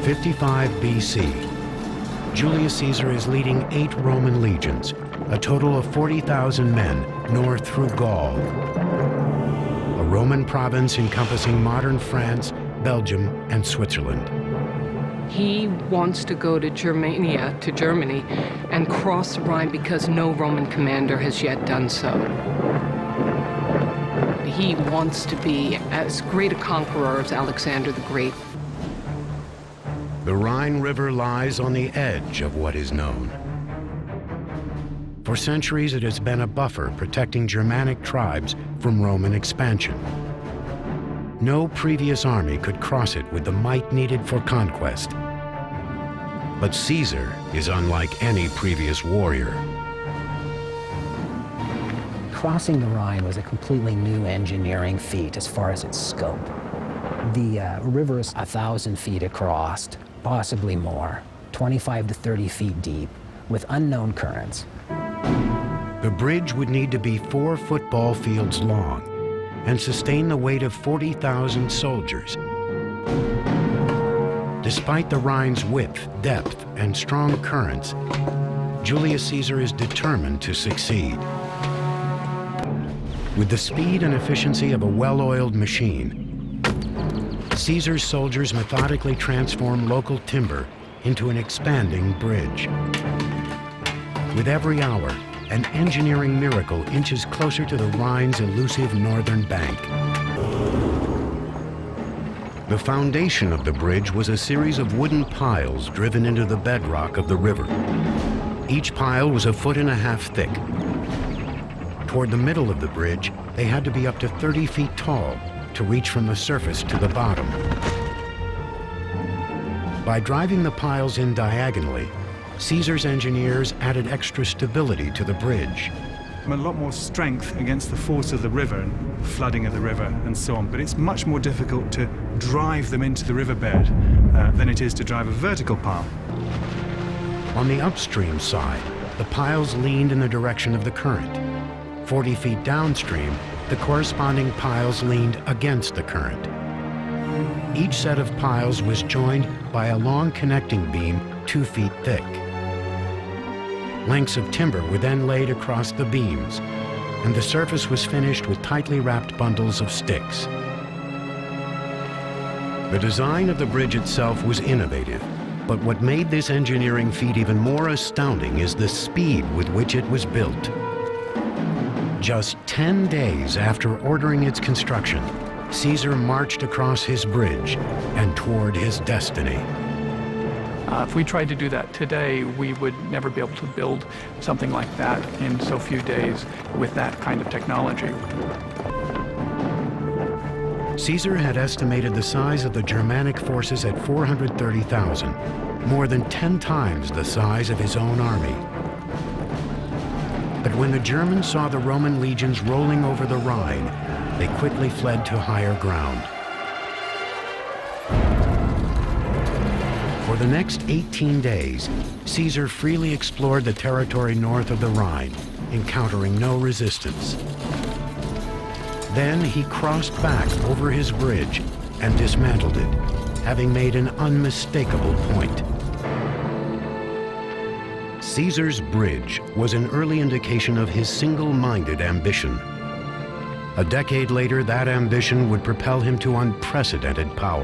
55 BC, Julius Caesar is leading 8 Roman legions, a total of 40,000 men, north through Gaul, a Roman province encompassing modern France, Belgium, and Switzerland. He wants to go to Germania, to Germany, and cross the Rhine because no Roman commander has yet done so. He wants to be as great a conqueror as Alexander the Great. The Rhine River lies on the edge of what is known. For centuries, it has been a buffer protecting Germanic tribes from Roman expansion. No previous army could cross it with the might needed for conquest. But Caesar is unlike any previous warrior. Crossing the Rhine was a completely new engineering feat as far as its scope. The river is 1,000 feet across, possibly more, 25 to 30 feet deep, with unknown currents. The bridge would need to be 4 football fields long and sustain the weight of 40,000 soldiers. Despite the Rhine's width, depth, and strong currents, Julius Caesar is determined to succeed. With the speed and efficiency of a well-oiled machine, Caesar's soldiers methodically transform local timber into an expanding bridge. With every hour, an engineering miracle inches closer to the Rhine's elusive northern bank. The foundation of the bridge was a series of wooden piles driven into the bedrock of the river. Each pile was 1.5 feet thick. Toward the middle of the bridge, they had to be up to 30 feet tall to reach from the surface to the bottom. By driving the piles in diagonally, Caesar's engineers added extra stability to the bridge. A lot more strength against the force of the river and flooding of the river and so on, but it's much more difficult to drive them into the riverbed than it is to drive a vertical pile. On the upstream side, the piles leaned in the direction of the current. 40 feet downstream, the corresponding piles leaned against the current. Each set of piles was joined by a long connecting beam 2 feet thick. Lengths of timber were then laid across the beams, and the surface was finished with tightly wrapped bundles of sticks. The design of the bridge itself was innovative, but what made this engineering feat even more astounding is the speed with which it was built. Just 10 days after ordering its construction, Caesar marched across his bridge and toward his destiny. If we tried to do that today, we would never be able to build something like that in so few days with that kind of technology. Caesar had estimated the size of the Germanic forces at 430,000, more than 10 times the size of his own army. But when the Germans saw the Roman legions rolling over the Rhine, they quickly fled to higher ground. For the next 18 days, Caesar freely explored the territory north of the Rhine, encountering no resistance. Then he crossed back over his bridge and dismantled it, having made an unmistakable point. Caesar's bridge was an early indication of his single-minded ambition. A decade later, that ambition would propel him to unprecedented power.